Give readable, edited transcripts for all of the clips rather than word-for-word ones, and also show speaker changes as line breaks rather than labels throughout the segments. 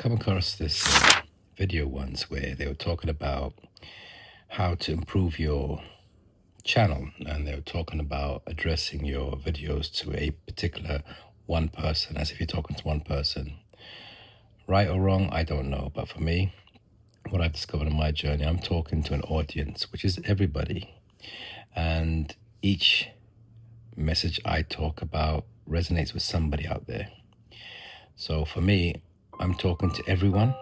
come across this video once where they were talking about how to improve your channel, and they were talking about addressing your videos to a particular one person, as if you're talking to one person. Right or wrong, I don't know, but for me, what I've discovered in my journey, I'm talking to an audience, which is everybody, and each message I talk about resonates with somebody out there. So for me, I'm talking to everyone,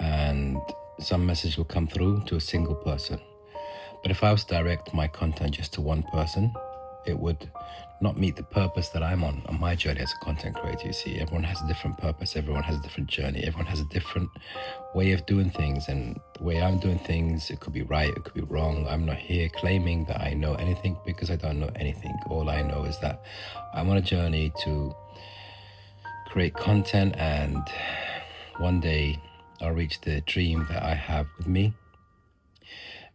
and some message will come through to a single person. But if I was to direct my content just to one person, it would not meet the purpose that I'm on my journey as a content creator. You see, everyone has a different purpose, everyone has a different journey, everyone has a different way of doing things, and the way I'm doing things, it could be right, it could be wrong. I'm not here claiming that I know anything, because I don't know anything. All I know is that I'm on a journey to create content, and one day I'll reach the dream that I have with me.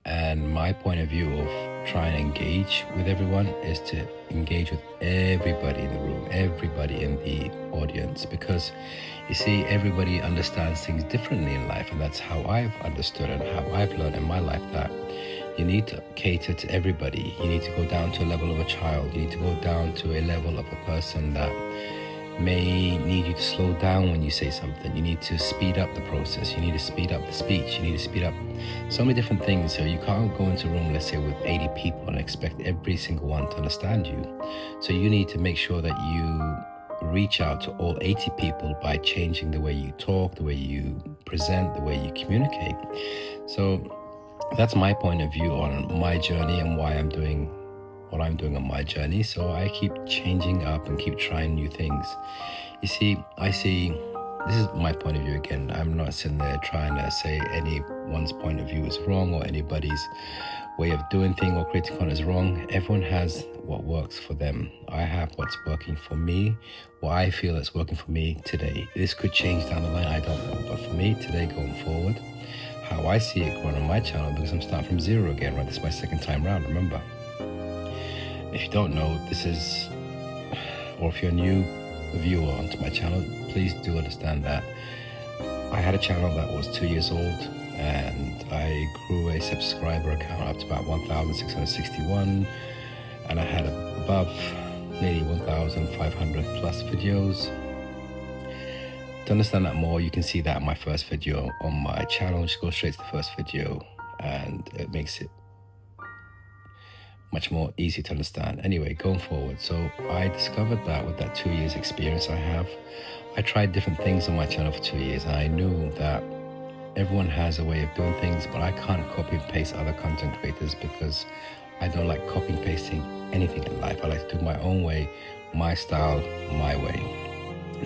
And my point of view of trying to engage with everyone is to engage with everybody in the room, everybody in the audience, because you see, everybody understands things differently in life, and that's how I've understood and how I've learned in my life that you need to cater to everybody. You need to go down to a level of a child. You need to go down to a level of a person that may need you to slow down when you say something. You need to speed up the process. You need to speed up the speech. You need to speed up so many different things. So you can't go into a room, let's say, with 80 people and expect every single one to understand you. So you need to make sure that you reach out to all 80 people by changing the way you talk, the way you present, the way you communicate. So that's my point of view on my journey and why I'm doing what I'm doing on my journey. So I keep changing up and keep trying new things. You see, this is my point of view again. I'm not sitting there trying to say anyone's point of view is wrong, or anybody's way of doing things or creating content is wrong. Everyone has what works for them. I have what's working for me, what I feel is working for me today. This could change down the line, I don't know. But for me today, going forward, how I see it growing on my channel, because I'm starting from zero again, right? This is my second time round, remember. If you don't know, this is, or if you're a new viewer onto my channel, please do understand that I had a channel that was 2 years old, and I grew a subscriber account up to about 1,661, and I had above nearly 1,500 plus videos. To understand that more, you can see that in my first video on my channel. Just go straight to the first video, and it makes it much more easy to understand. Anyway, going forward, so I discovered that with that 2 years experience I tried different things on my channel for 2 years, and I knew that everyone has a way of doing things, but I can't copy and paste other content creators, because I don't like copy and pasting anything in life. I like to do my own way, my style, my way.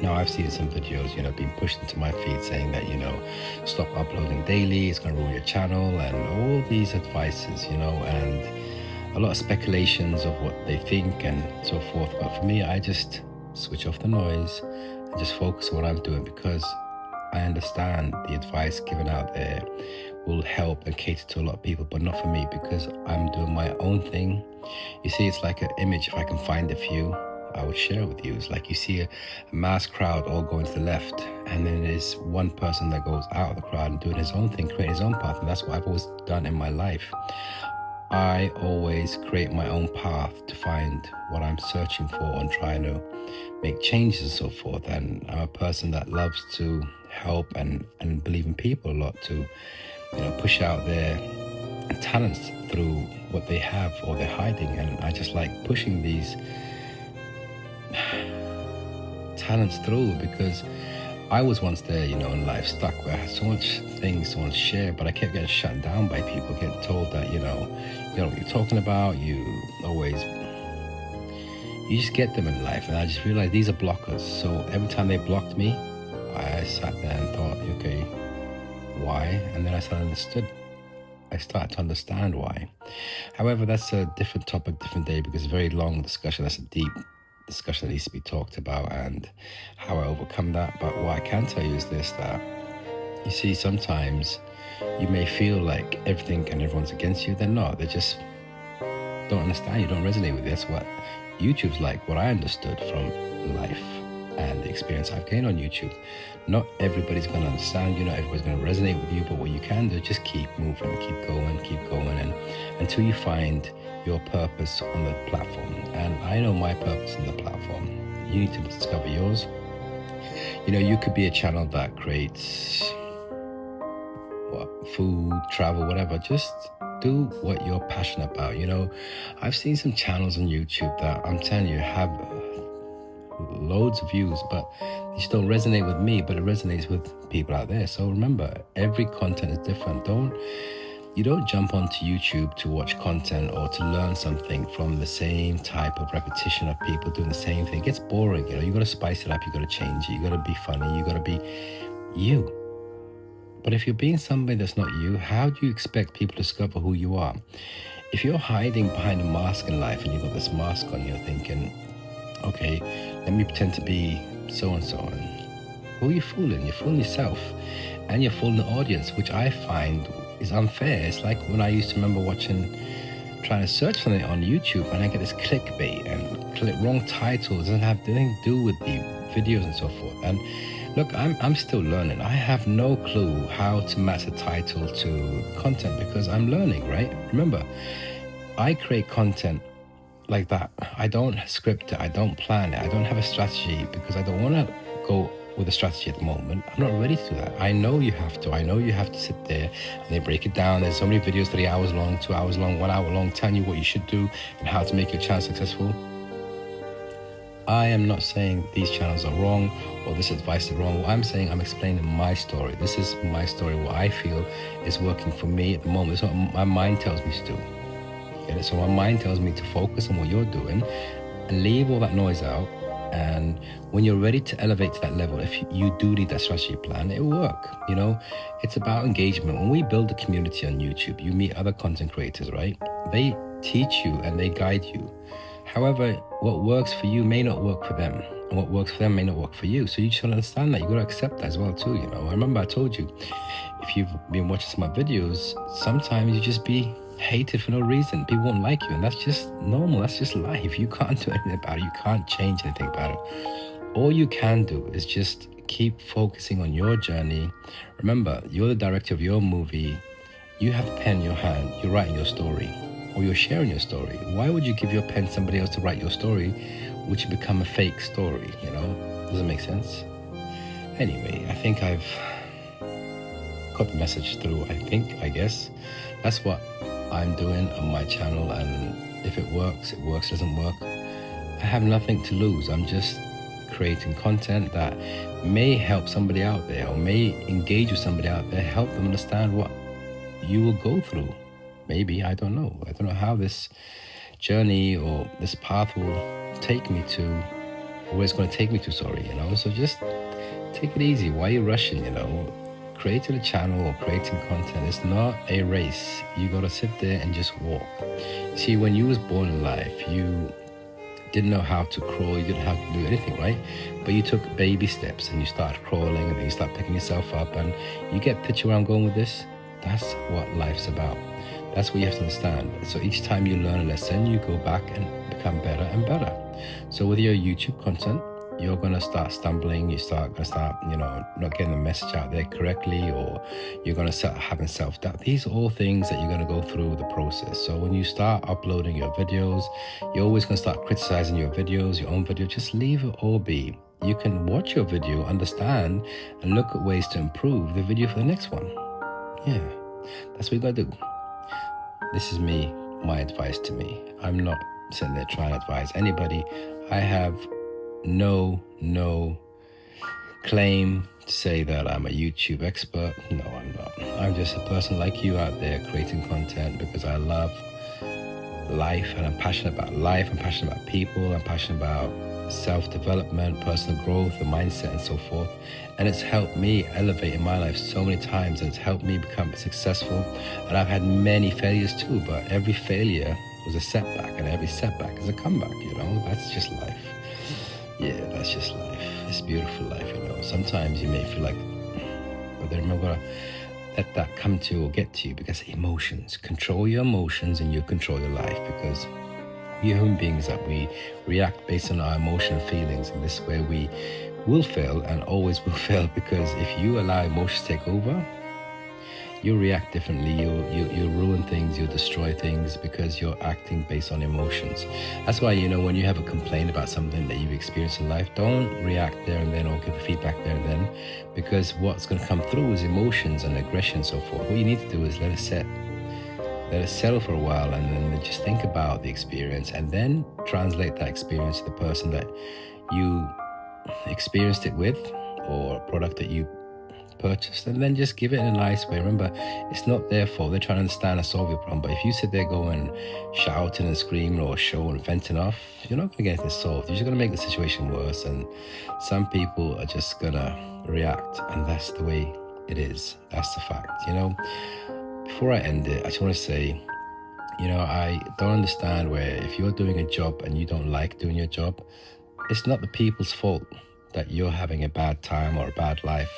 Now, I've seen some videos, being pushed into my feed saying that, stop uploading daily, it's going to ruin your channel, and all these advices, and a lot of speculations of what they think and so forth. But for me, I just switch off the noise and just focus on what I'm doing, because I understand the advice given out there will help and cater to a lot of people, but not for me, because I'm doing my own thing. You see, it's like an image. If I can find a few, I would share it with you. It's like you see a mass crowd all going to the left, and then there's one person that goes out of the crowd and doing his own thing, creating his own path. And that's what I've always done in my life. I always create my own path to find what I'm searching for and trying to make changes and so forth. And I'm a person that loves to help and believe in people a lot, to push out their talents through what they have or they're hiding. And I just like pushing these talents through, because I was once there, in life, stuck, where I had so much things to want to share, but I kept getting shut down by people, getting told that, you know what you're talking about, you just get them in life. And I just realized these are blockers. So every time they blocked me, I sat there and thought, okay, why? And then I started to understand why. However, that's a different topic, different day, because it's a very long discussion. That's a deep discussion that needs to be talked about, and how I overcome that. But what I can tell you is this, that you see, sometimes you may feel like everything and everyone's against you. They're not. They just don't understand you, don't resonate with you. That's what YouTube's like, what I understood from life. and the experience I've gained on YouTube. Not everybody's going to understand you, not everybody's going to resonate with you, but what you can do is just keep moving, keep going, and until you find your purpose on the platform. And I know my purpose on the platform. You need to discover yours. You know, you could be a channel that creates food, travel, whatever. Just do what you're passionate about. You know, I've seen some channels on YouTube that I'm telling you have loads of views, but they just don't resonate with me, but it resonates with people out there. So remember, every content is different. You don't jump onto YouTube to watch content or to learn something from the same type of repetition of people doing the same thing. It gets boring. You know, you got to spice it up, you got to change it, you got to be funny, you got to be you. But if you're being somebody that's not you, how do you expect people to discover who you are? If you're hiding behind a mask in life and you've got this mask on, you're thinking, okay, let me pretend to be so-and-so. And who are you fooling? You're fooling yourself and you're fooling the audience, which I find is unfair. It's like when I used to remember trying to search something on YouTube and I get this clickbait and click wrong titles. It doesn't have anything to do with the videos and so forth. And look, I'm still learning. I have no clue how to match the title to content because I'm learning, right? Remember, I create content like that. I don't script it. I don't plan it. I don't have a strategy because I don't want to go with a strategy at the moment. I'm not ready to do that. I know you have to. I know you have to sit there and they break it down. There's so many videos, 3 hours long, 2 hours long, 1 hour long, telling you what you should do and how to make your channel successful. I am not saying these channels are wrong or this advice is wrong. What I'm saying, I'm explaining my story. This is my story, what I feel is working for me at the moment. It's what my mind tells me to do. Get it? So my mind tells me to focus on what you're doing and leave all that noise out. And when you're ready to elevate to that level, if you do need that strategy plan, it will work. You know, it's about engagement. When we build a community on YouTube, you meet other content creators, right? They teach you and they guide you. However, what works for you may not work for them, and what works for them may not work for you. So you just understand that. You got to accept that as well too. You know, I remember I told you, if you've been watching some of my videos, sometimes you just be hated for no reason. People won't like you, and that's just normal. That's just life. You can't do anything about it. You can't change anything about it. All you can do is just keep focusing on your journey. Remember, you're the director of your movie. You have the pen in your hand. You're writing your story, or you're sharing your story. Why would you give your pen to somebody else to write your story, which will become a fake story? You know, does it make sense? Anyway, I think I've got the message through. I guess that's what I'm doing on my channel, and if it works, it works. Doesn't work, I have nothing to lose. I'm just creating content that may help somebody out there or may engage with somebody out there, help them understand what you will go through. Maybe, I don't know how this journey or this path will take me to, or where it's going to take me to, you know. So just take it easy. Why are you rushing? You know, creating a channel or creating content is not a race. You got to sit there and just walk. See, when you was born in life, you didn't know how to crawl, you didn't know how to do anything, right? But you took baby steps and you started crawling and then you start picking yourself up, and you get picture where I'm going with this? That's what life's about. That's what you have to understand. So each time you learn a lesson, you go back and become better and better. So with your YouTube content, you're going to start stumbling, you know, not getting the message out there correctly, or you're going to start having self-doubt. These are all things that you're going to go through the process. So when you start uploading your videos, you're always going to start criticizing your videos, your own video. Just leave it all be. You can watch your video, understand, and look at ways to improve the video for the next one. Yeah, that's what you got to do. This is me, my advice to me. I'm not sitting there trying to advise anybody. I have no claim to say that I'm a YouTube expert. No, I'm not. I'm just a person like you out there creating content because I love life and I'm passionate about life. I'm passionate about people. I'm passionate about self-development, personal growth, the mindset and so forth. And it's helped me elevate in my life so many times, and it's helped me become successful. And I've had many failures too, but every failure was a setback, and every setback is a comeback, you know. That's just life. Yeah, that's just life. It's a beautiful life, you know. Sometimes you may feel like, but then remember, let that come to or get to you, because emotions, control your emotions and you control your life. Because We human beings that we react based on our emotional feelings, and this is where we will fail and always will fail, because if you allow emotions to take over, you'll react differently. You'll ruin things. You'll destroy things because you're acting based on emotions. That's why, when you have a complaint about something that you've experienced in life, don't react there and then or give feedback there and then, because what's going to come through is emotions and aggression and so forth. What you need to do is let it set. Let it settle for a while, and then just think about the experience, and then translate that experience to the person that you experienced it with, or a product that you purchased, and then just give it in a nice way. Remember, it's not their fault. They're trying to understand and solve your problem. But if you sit there going shouting and screaming or showing and venting off, you're not going to get anything solved. You're just going to make the situation worse. And some people are just going to react, and that's the way it is. That's the fact. Before I end it, I just want to say, I don't understand where if you're doing a job and you don't like doing your job, it's not the people's fault that you're having a bad time or a bad life.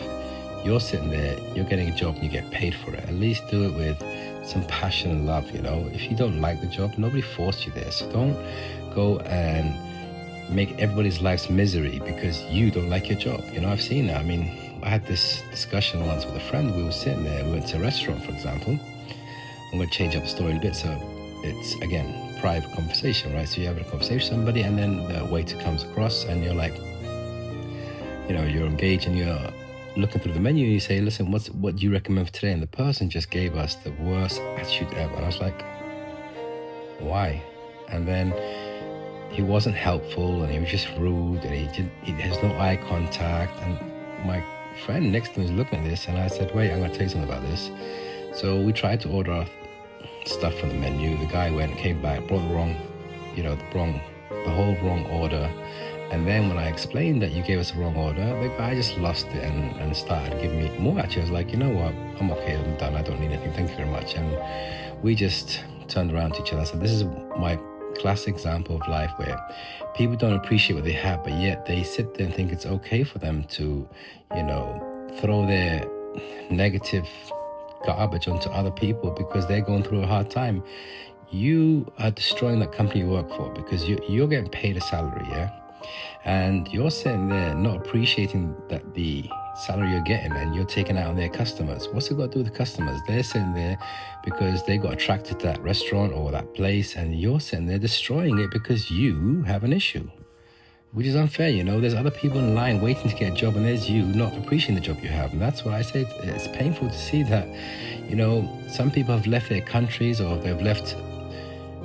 You're sitting there, you're getting a job and you get paid for it. At least do it with some passion and love, If you don't like the job, nobody forced you there. So don't go and make everybody's lives misery because you don't like your job. I've seen that. I had this discussion once with a friend. We were sitting there, we went to a restaurant, for example. I'm going to change up the story a bit. So it's, again, private conversation, right? So you're having a conversation with somebody, and then the waiter comes across and you're like, you're engaged and you're looking through the menu, and you say, listen, what do you recommend for today? And the person just gave us the worst attitude ever. And I was like, why? And then he wasn't helpful, and he was just rude, and he has no eye contact. And my friend next to me was looking at this, and I said, wait, I'm going to tell you something about this. So we tried to order our stuff from the menu. The guy came back, brought the whole wrong order. And then when I explained that you gave us the wrong order, the guy just lost it and started giving me more at you. I was like, you know what? I'm okay. I'm done. I don't need anything. Thank you very much. And we just turned around to each other and said, this is my classic example of life where people don't appreciate what they have, but yet they sit there and think it's okay for them to, throw their negative garbage onto other people because they're going through a hard time. You are destroying that company you work for because you're getting paid a salary, yeah? And you're sitting there not appreciating that the salary you're getting, and you're taking out on their customers. What's it got to do with the customers? They're sitting there because they got attracted to that restaurant or that place, and you're sitting there destroying it because you have an issue, which is unfair. There's other people in line waiting to get a job, and there's you not appreciating the job you have. And that's why I say it's painful to see that, some people have left their countries, or they've left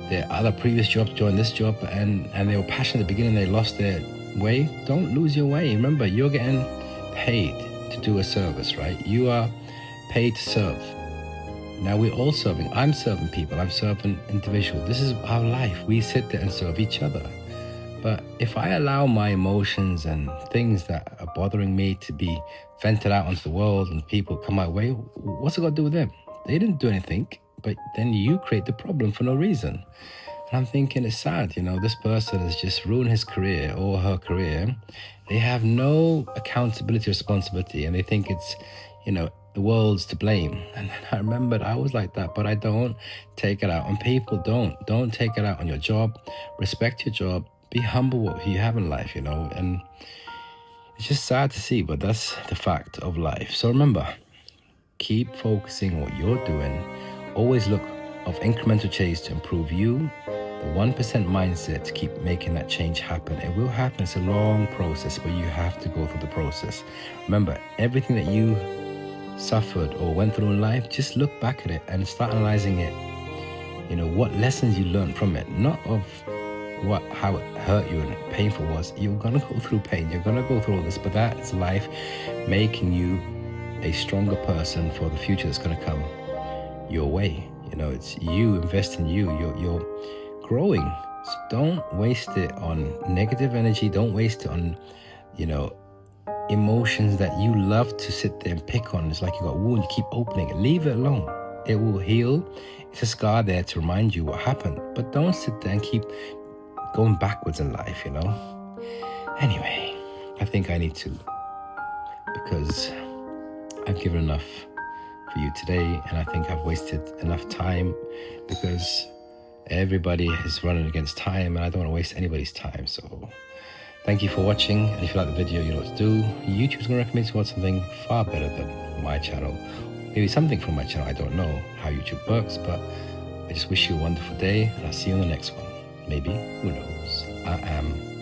their other previous jobs, joined this job, and they were passionate at the beginning, they lost their way. Don't lose your way. Remember, you're getting paid to do a service, right? You are paid to serve. Now we're all serving. I'm serving people. I'm serving individuals. This is our life. We sit there and serve each other. But if I allow my emotions and things that are bothering me to be vented out onto the world and people come my way, what's it got to do with them? They didn't do anything, but then you create the problem for no reason. And I'm thinking it's sad, this person has just ruined his career or her career. They have no accountability, responsibility, and they think it's, the world's to blame. And then I remembered I was like that, but I don't take it out on people. Don't take it out on your job. Respect your job. Be humble what you have in life, and it's just sad to see, but that's the fact of life. So remember, keep focusing on what you're doing. Always look of incremental change to improve you. The 1% mindset to keep making that change happen. It will happen. It's a long process, but you have to go through the process. Remember, everything that you suffered or went through in life, just look back at it and start analyzing it. What lessons you learned from it, not of how it hurt you and painful was. You're gonna go through pain. You're gonna go through all this, but that's life making you a stronger person for the future that's gonna come your way. It's you, invest in you. You're growing. So don't waste it on negative energy. Don't waste it on, emotions that you love to sit there and pick on. It's like you got a wound, you keep opening it. Leave it alone. It will heal. It's a scar there to remind you what happened. But don't sit there and keep going backwards in life, Anyway, I think I need to, because I've given enough for you today, and I think I've wasted enough time, because Everybody is running against time, and I don't want to waste anybody's time. So thank you for watching, and if you like the video, you know what to do. YouTube's going to recommend you watch something far better than my channel. Maybe something from my channel. I don't know how YouTube works, but I just wish you a wonderful day, and I'll see you in the next one. Maybe, who knows. I am